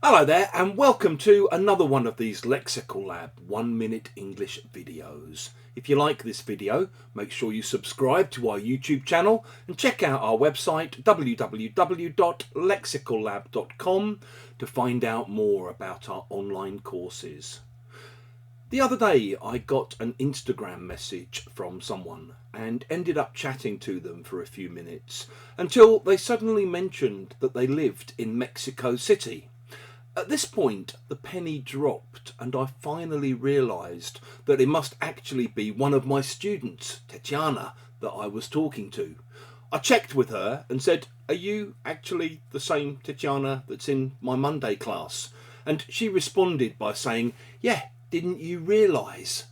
Hello there and welcome to another one of these Lexical Lab 1-minute English videos. If you like this video, make sure you subscribe to our YouTube channel and check out our website www.lexicallab.com to find out more about our online courses. The other day I got an Instagram message from someone and ended up chatting to them for a few minutes until they suddenly mentioned that they lived in Mexico City. At this point, the penny dropped and I finally realised that it must actually be one of my students, Tatiana, that I was talking to. I checked with her and said, "Are you actually the same Tatiana that's in my Monday class?" And she responded by saying, "Yeah, didn't you realise?"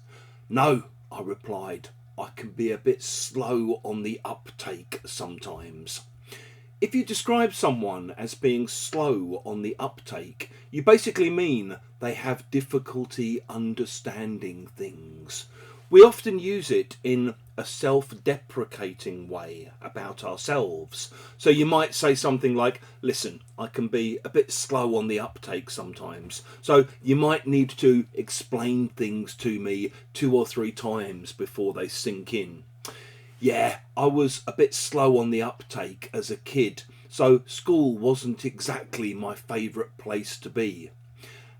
"No," I replied, "I can be a bit slow on the uptake sometimes." If you describe someone as being slow on the uptake, you basically mean they have difficulty understanding things. We often use it in a self-deprecating way about ourselves. So you might say something like, "Listen, I can be a bit slow on the uptake sometimes. So you might need to explain things to me 2 or 3 times before they sink in. Yeah, I was a bit slow on the uptake as a kid, so school wasn't exactly my favourite place to be."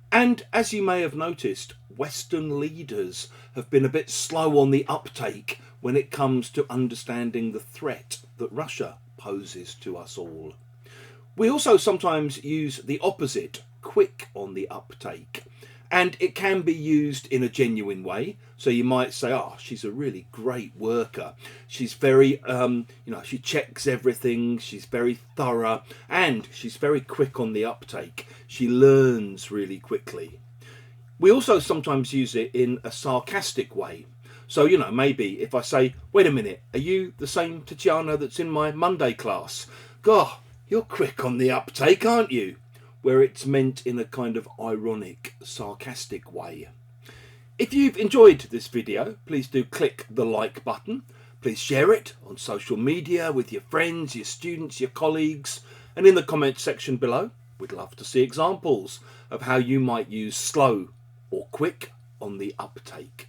And as you may have noticed, Western leaders have been a bit slow on the uptake when it comes to understanding the threat that Russia poses to us all. We also sometimes use the opposite, quick on the uptake. And it can be used in a genuine way. So you might say, "Oh, she's a really great worker. She's very, she checks everything. She's very thorough and she's very quick on the uptake. She learns really quickly." We also sometimes use it in a sarcastic way. So, maybe if I say, "Wait a minute, are you the same Tatiana that's in my Monday class? God, you're quick on the uptake, aren't you?" Where it's meant in a kind of ironic, sarcastic way. If you've enjoyed this video, please do click the like button. Please share it on social media with your friends, your students, your colleagues, and in the comment section below, we'd love to see examples of how you might use slow or quick on the uptake.